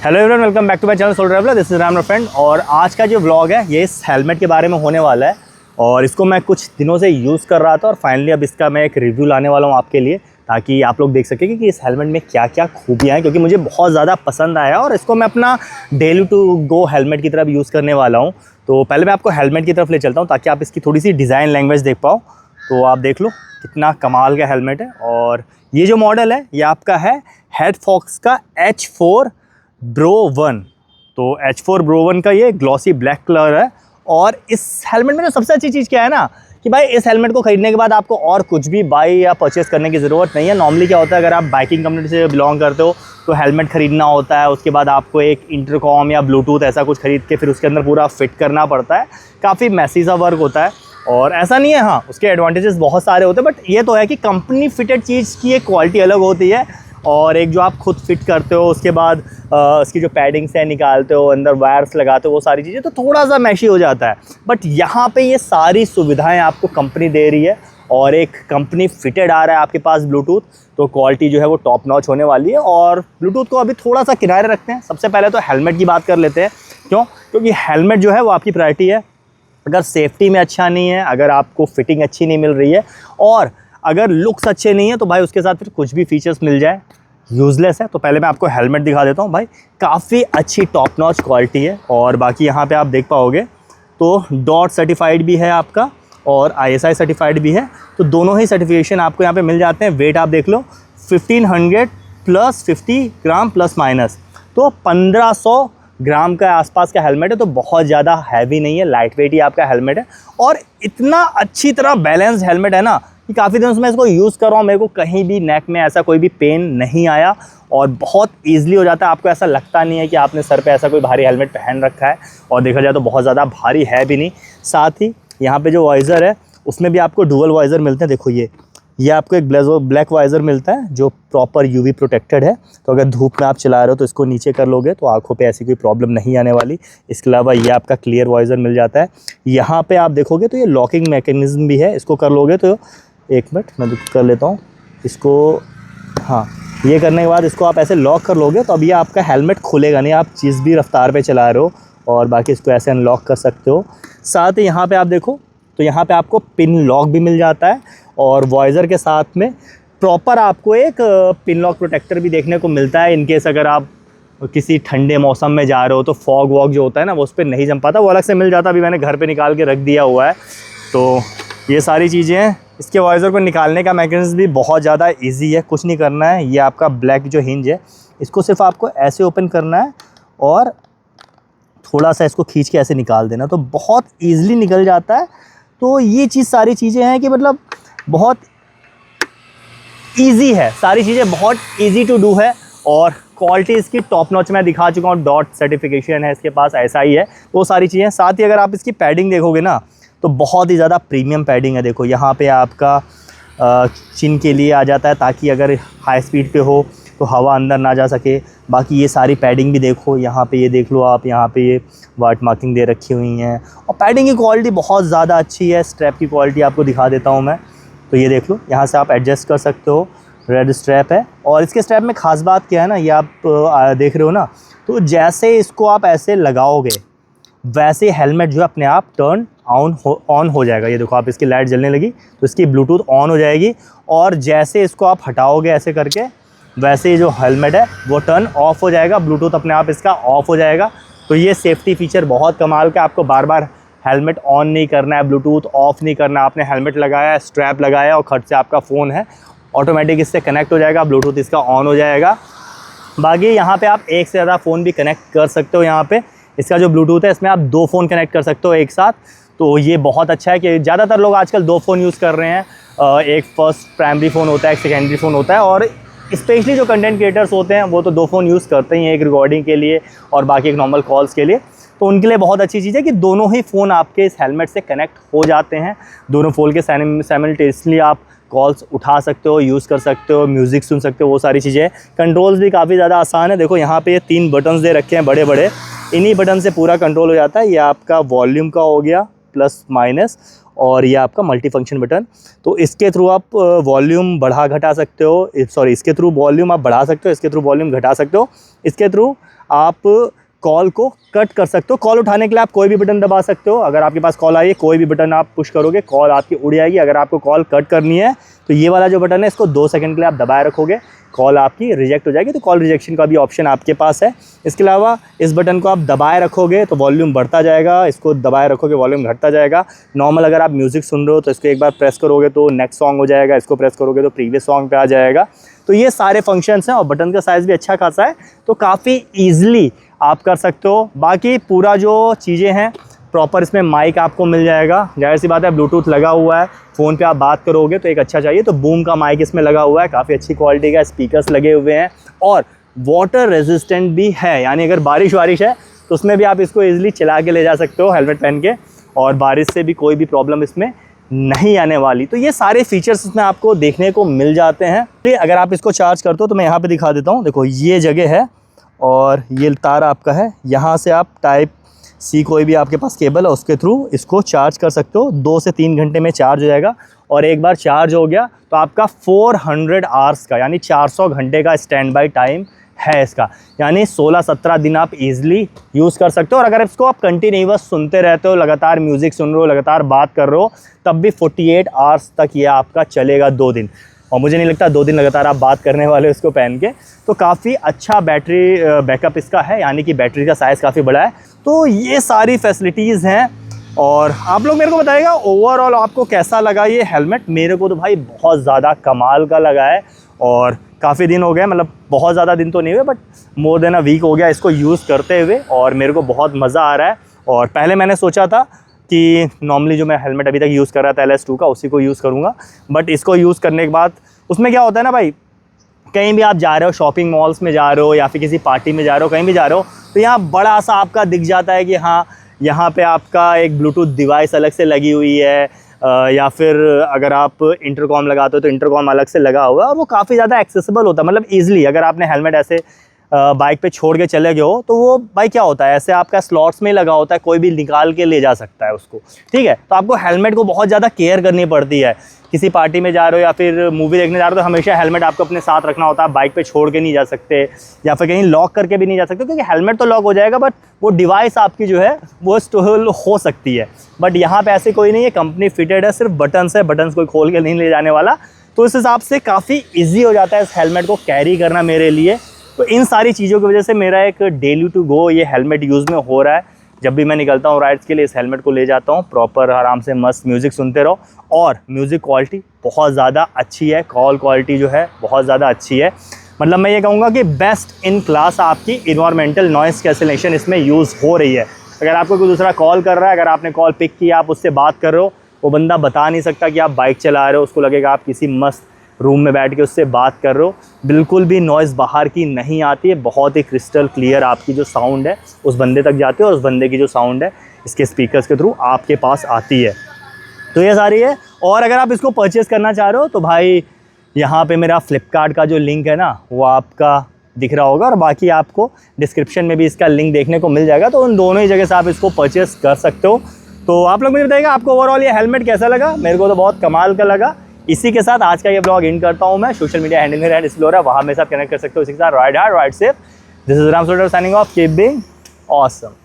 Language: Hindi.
Hello everyone, welcome back to my channel solo traveller. This is Ram friend. और आज का जो व्लॉग है ये इस हेलमेट के बारे में होने वाला है। और इसको मैं कुछ दिनों से यूज़ कर रहा था और फाइनली अब इसका मैं एक रिव्यू लाने वाला हूँ आपके लिए, ताकि आप लोग देख सकें कि इस हेलमेट में क्या क्या खूबियाँ हैं, क्योंकि मुझे बहुत ज़्यादा पसंद आया और इसको मैं अपना डेली टू गो हेलमेट की तरफ यूज़ करने वाला हूँ। तो पहले मैं आपको हेलमेट की तरफ ले चलता हूँ ताकि आप इसकी थोड़ी सी डिज़ाइन लैंग्वेज देख पाओ। तो आप देख लो कितना कमाल का हेलमेट है। और ये जो मॉडल है ये आपका है हेडफॉक्स का H4 Bro 1। तो H4 Bro 1 का ये ग्लॉसी ब्लैक कलर है। और इस हेलमेट में जो सबसे अच्छी चीज़ क्या है ना, कि भाई इस हेलमेट को खरीदने के बाद आपको और कुछ भी बाई या परचेस करने की ज़रूरत नहीं है। नॉर्मली क्या होता है, अगर आप बाइकिंग कम्युनिटी से बिलोंग करते हो तो हेलमेट ख़रीदना होता है, उसके बाद आपको एक इंटरकॉम या ब्लूटूथ ऐसा कुछ खरीद के फिर उसके अंदर पूरा फिट करना पड़ता है। काफ़ी मैसी सा वर्क होता है। और ऐसा नहीं है, हाँ उसके एडवांटेजेस बहुत सारे होते हैं, बट ये तो है कि कंपनी फिटेड चीज़ की एक क्वालिटी अलग होती है। और एक जो आप खुद फिट करते हो उसके बाद इसकी जो पैडिंग्स है निकालते हो, अंदर वायर्स लगाते हो, वो सारी चीज़ें तो थोड़ा सा मैशी हो जाता है। बट यहाँ पे ये सारी सुविधाएं आपको कंपनी दे रही है और एक कंपनी फिटेड आ रहा है आपके पास ब्लूटूथ, तो क्वालिटी जो है वो टॉप नॉच होने वाली है। और ब्लूटूथ को अभी थोड़ा सा किनारे रखते हैं, सबसे पहले तो हेलमेट की बात कर लेते हैं। क्योंकि हेलमेट जो है वो आपकी प्रायोरिटी है। अगर सेफ्टी में अच्छा नहीं है, अगर आपको फिटिंग अच्छी नहीं मिल रही है और अगर लुक्स अच्छे नहीं है, तो भाई उसके साथ फिर कुछ भी फीचर्स मिल जाए यूज़लेस है। तो पहले मैं आपको हेलमेट दिखा देता हूँ। भाई काफ़ी अच्छी टॉप नॉच क्वालिटी है। और बाकी यहाँ पे आप देख पाओगे तो डॉट सर्टिफाइड भी है आपका और ISI सर्टिफाइड भी है। तो दोनों ही सर्टिफिकेशन आपको यहाँ पे मिल जाते हैं। वेट आप देख लो 1500 प्लस 50 ग्राम प्लस माइनस, तो 1500 ग्राम का आसपास का हेलमेट है। तो बहुत ज़्यादा हैवी नहीं है, लाइट वेट ही आपका हेलमेट है। और इतना अच्छी तरह बैलेंस्ड हेलमेट है ना कि काफ़ी दिनों से मैं इसको यूज़ कर रहा हूँ, मेरे को कहीं भी नेक में ऐसा कोई भी पेन नहीं आया और बहुत ईजिली हो जाता है। आपको ऐसा लगता नहीं है कि आपने सर पे ऐसा कोई भारी हेलमेट पहन रखा है, और देखा जाए तो बहुत ज़्यादा भारी है भी नहीं। साथ ही यहाँ पे जो वाइज़र है उसमें भी आपको डुअल वाइज़र मिलते हैं। देखो ये आपको एक ब्लैक वाइज़र मिलता है जो प्रॉपर UV प्रोटेक्टेड है। तो अगर धूप में आप चला रहे हो तो इसको नीचे कर लोगे तो आंखों पे ऐसी कोई प्रॉब्लम नहीं आने वाली। इसके अलावा ये आपका क्लियर वाइज़र मिल जाता है। यहाँ पे आप देखोगे तो ये लॉकिंग मैकेनिज़्म भी है, इसको कर लोगे तो एक मिनट मैं कर लेता हूँ इसको। हाँ, ये करने के बाद इसको आप ऐसे लॉक कर लोगे तो अब ये आपका हेलमेट खुलेगा नहीं, आप जिस भी रफ्तार पे चला रहे हो। और बाकी इसको ऐसे अनलॉक कर सकते हो। साथ ही यहाँ पे आप देखो तो यहाँ पे आपको पिन लॉक भी मिल जाता है और वाइज़र के साथ में प्रॉपर आपको एक पिन लॉक प्रोटेक्टर भी देखने को मिलता है। इनकेस अगर आप किसी ठंडे मौसम में जा रहे हो तो फॉग वॉग जो होता है ना वो उस पर नहीं जम पाता, वो अलग से मिल जाता। अभी मैंने घर पे निकाल के रख दिया हुआ है। तो ये सारी चीज़ें हैं। इसके वाइज़र को निकालने का मैकेनिज़्म भी बहुत ज़्यादा इजी है, कुछ नहीं करना है। ये आपका ब्लैक जो हिंज है इसको सिर्फ आपको ऐसे ओपन करना है और थोड़ा सा इसको खींच के ऐसे निकाल देना, तो बहुत ईज़िली निकल जाता है। तो ये सारी चीज़ें हैं कि मतलब बहुत ईजी है, सारी चीज़ें बहुत ईजी टू डू है। और क्वालिटी इसकी टॉप नॉच मैं दिखा चुका हूँ, डॉट सर्टिफिकेशन है इसके पास, ऐसा ही है वो सारी चीज़ें। साथ ही अगर आप इसकी पैडिंग देखोगे ना तो बहुत ही ज़्यादा प्रीमियम पैडिंग है। देखो यहाँ पे आपका चिन के लिए आ जाता है ताकि अगर हाई स्पीड पे हो तो हवा अंदर ना जा सके। बाकी ये सारी पैडिंग भी देखो, यहाँ पे ये देख लो आप, यहाँ पे ये वाट मार्किंग दे रखी हुई हैं। और पैडिंग की क्वालिटी बहुत ज़्यादा अच्छी है। स्ट्रैप की क्वालिटी आपको दिखा देता हूँ मैं, तो ये देख लो, यहाँ से आप एडजस्ट कर सकते हो। रेड स्ट्रैप है और इसके स्ट्रैप में ख़ास बात क्या है ना, ये आप देख रहे हो ना, तो जैसे इसको आप ऐसे लगाओगे वैसे हेलमेट जो है अपने आप टर्न ऑन हो जाएगा। ये देखो आप, इसकी लाइट जलने लगी तो इसकी ब्लूटूथ ऑन हो जाएगी। और जैसे इसको आप हटाओगे ऐसे करके, वैसे ही जो हेलमेट है वो टर्न ऑफ हो जाएगा, ब्लूटूथ अपने आप इसका ऑफ हो जाएगा। तो ये सेफ्टी फीचर बहुत कमाल का, आपको बार बार हेलमेट ऑन नहीं करना है, ब्लूटूथ ऑफ नहीं करना है। आपने हेलमेट लगाया है, स्ट्रैप लगाया और खट से आपका फ़ोन है, ऑटोमेटिक इससे कनेक्ट हो जाएगा, ब्लूटूथ इसका ऑन हो जाएगा। बाकी यहाँ पे आप एक से ज़्यादा फ़ोन भी कनेक्ट कर सकते हो। यहाँ पे इसका जो ब्लूटूथ है इसमें आप 2 फ़ोन कनेक्ट कर सकते हो एक साथ। तो ये बहुत अच्छा है कि ज़्यादातर लोग आजकल 2 फ़ोन यूज़ कर रहे हैं। एक फर्स्ट प्राइमरी फ़ोन होता है, एक सेकेंडरी फ़ोन होता है। और स्पेशली जो कंटेंट क्रिएटर्स होते हैं वो तो 2 फ़ोन यूज़ करते ही हैं, एक रिकॉर्डिंग के लिए और बाकी एक नॉर्मल कॉल्स के लिए। तो उनके लिए बहुत अच्छी चीज़ है कि दोनों ही फ़ोन आपके इस हेलमेट से कनेक्ट हो जाते हैं। दोनों फ़ोन के साइमल्टेनियसली आप कॉल्स उठा सकते हो, यूज़ कर सकते हो, म्यूज़िक सुन सकते हो, वो सारी चीज़ें। कंट्रोल्स भी काफ़ी ज़्यादा आसान है। देखो यहाँ पे ये 3 बटन्स दे रखे हैं बड़े बड़े, इन्हीं बटन से पूरा कंट्रोल हो जाता है। ये आपका वॉल्यूम का हो गया प्लस माइनस, और ये आपका मल्टी फंक्शन बटन। तो इसके थ्रू आप वॉल्यूम बढ़ा घटा सकते हो, सॉरी इसके थ्रू वॉल्यूम आप बढ़ा सकते हो, इसके थ्रू वॉल्यूम घटा सकते हो, इसके थ्रू आप कॉल को कट कर सकते हो। कॉल उठाने के लिए आप कोई भी बटन दबा सकते हो। अगर आपके पास कॉल आई है, कोई भी बटन आप पुश करोगे, कॉल आपकी उड़ जाएगी। अगर आपको कॉल कट करनी है तो ये वाला जो बटन है इसको 2 सेकंड के लिए आप दबाए रखोगे, कॉल आपकी रिजेक्ट हो जाएगी। तो कॉल रिजेक्शन का भी ऑप्शन आपके पास है। इसके अलावा इस बटन को आप दबाए रखोगे तो वॉल्यूम बढ़ता जाएगा, इसको दबाए रखोगे वॉल्यूम घटता जाएगा। नॉर्मल अगर आप म्यूज़िक सुन रहे हो तो इसको एक बार प्रेस करोगे तो नेक्स्ट सॉन्ग हो जाएगा, इसको प्रेस करोगे तो प्रीवियस सॉन्ग पे आ जाएगा। तो ये सारे फंक्शंस हैं और बटन का साइज़ भी अच्छा खासा है, तो काफ़ी ईजिली आप कर सकते हो। बाकी पूरा जो चीज़ें हैं प्रॉपर, इसमें माइक आपको मिल जाएगा। जाहिर सी बात है, ब्लूटूथ लगा हुआ है, फ़ोन पे आप बात करोगे तो एक अच्छा चाहिए, तो बूम का माइक इसमें लगा हुआ है, काफ़ी अच्छी क्वालिटी का स्पीकर्स लगे हुए हैं और वाटर रेजिस्टेंट भी है। यानी अगर बारिश वारिश है तो उसमें भी आप इसको ईजिली चला के ले जा सकते हो हेलमेट पहन के, और बारिश से भी कोई भी प्रॉब्लम इसमें नहीं आने वाली। तो ये सारे फीचर्स इसमें आपको देखने को मिल जाते हैं। तो अगर आप इसको चार्ज करते हो तो मैं यहाँ पे दिखा देता हूँ। देखो ये जगह है और ये तार आपका है, यहाँ से आप टाइप सी कोई भी आपके पास केबल है उसके थ्रू इसको चार्ज कर सकते हो। 2 से 3 घंटे में चार्ज हो जाएगा और एक बार चार्ज हो गया तो आपका 400 आवर्स का यानी 400 घंटे का स्टैंड बाई टाइम है इसका। यानी 16-17 दिन आप इजीली यूज़ कर सकते हो। और अगर इसको आप कंटिन्यूअस सुनते रहते हो, लगातार म्यूज़िक सुन रहे हो, लगातार बात कर रहे हो, तब भी 48 आवर्स तक ये आपका चलेगा, 2 दिन। और मुझे नहीं लगता 2 दिन लगातार आप बात करने वाले हो इसको पहन के। तो काफ़ी अच्छा बैटरी बैकअप इसका है, यानी कि बैटरी का साइज़ काफ़ी बड़ा है। तो ये सारी फैसिलिटीज़ हैं और आप लोग मेरे को बताइएगा ओवरऑल आपको कैसा लगा ये हेलमेट। मेरे को तो भाई बहुत ज़्यादा कमाल का लगा है और काफ़ी दिन हो गए, मतलब बहुत ज़्यादा दिन तो नहीं हुए but more than a week हो गया इसको यूज़ करते हुए और मेरे को बहुत मज़ा आ रहा है। और पहले मैंने सोचा था कि नॉर्मली जो मैं हेलमेट अभी तक यूज़ कर रहा था LS2 का, उसी को यूज़ करूँगा। बट इसको यूज़ करने के बाद उसमें क्या होता है ना भाई, कहीं भी आप जा रहे हो, शॉपिंग मॉल्स में जा रहे हो या फिर किसी पार्टी में जा रहे हो, कहीं भी जा रहे हो, तो यहाँ बड़ा सा आपका दिख जाता है कि हाँ यहाँ पे आपका एक ब्लूटूथ डिवाइस अलग से लगी हुई है, या फिर अगर आप इंटरकॉम लगाते हो तो इंटरकॉम अलग से लगा हुआ है। और वो काफ़ी ज़्यादा एक्सेसिबल होता है, मतलब ईजिली अगर आपने हेलमेट ऐसे बाइक पे छोड़ के चले गए हो तो वो भाई क्या होता है, ऐसे आपका स्लॉट्स में लगा होता है, कोई भी निकाल के ले जा सकता है उसको, ठीक है। तो आपको हेलमेट को बहुत ज़्यादा केयर करनी पड़ती है। किसी पार्टी में जा रहे हो या फिर मूवी देखने जा रहे हो तो हमेशा हेलमेट आपको अपने साथ रखना होता है, बाइक पे छोड़ के नहीं जा सकते या फिर कहीं लॉक करके भी नहीं जा सकते, क्योंकि हेलमेट तो लॉक हो जाएगा बट वो डिवाइस आपकी जो है वो स्टोल हो सकती है। बट यहाँ पे ऐसे कोई नहीं है, कंपनी फिटेड है, सिर्फ बटन्स है, बटन्स कोई खोल के नहीं ले जाने वाला। तो इस हिसाब से काफ़ी ईजी हो जाता है इस हेलमेट को कैरी करना मेरे लिए। तो इन सारी चीज़ों की वजह से मेरा एक डेली टू गो ये हेलमेट यूज़ में हो रहा है। जब भी मैं निकलता हूँ राइड्स के लिए इस हेलमेट को ले जाता हूँ, प्रॉपर आराम से मस्त म्यूज़िक सुनते रहो। और म्यूज़िक क्वालिटी बहुत ज़्यादा अच्छी है, कॉल क्वालिटी जो है बहुत ज़्यादा अच्छी है। मतलब मैं ये कहूँगा कि बेस्ट इन क्लास आपकी इन्वायरमेंटल नॉइज़ कैंसलेशन इसमें यूज़ हो रही है। अगर आपको कोई दूसरा कॉल कर रहा है, अगर आपने कॉल पिक किया, आप उससे बात कर रहे हो, वो बंदा बता नहीं सकता कि आप बाइक चला रहे हो, उसको लगेगा आप किसी मस्त रूम में बैठ के उससे बात कर रहे हो। बिल्कुल भी नॉइज़ बाहर की नहीं आती है, बहुत ही क्रिस्टल क्लियर आपकी जो साउंड है उस बंदे तक जाती है और उस बंदे की जो साउंड है इसके स्पीकर्स के थ्रू आपके पास आती है। तो ये सारी है। और अगर आप इसको परचेज़ करना चाह रहे हो तो भाई यहाँ पे मेरा फ्लिपकार्ट का जो लिंक है ना वो आपका दिख रहा होगा, और बाकी आपको डिस्क्रिप्शन में भी इसका लिंक देखने को मिल जाएगा। तो उन दोनों ही जगह से आप इसको परचेज़ कर सकते हो। तो आप लोग मुझे बताइएगा आपको ओवरऑल ये हेलमेट कैसा लगा। मेरे को तो बहुत कमाल का लगा। इसी के साथ आज का ये ब्लॉग एंड करता हूँ मैं। सोशल मीडिया हैंडल मेरा डिस्प्ले है, वहाँ मेरे साथ कनेक्ट कर सकते हो। इसी के साथ ride hard ride safe. This is Ram signing off, keep being awesome.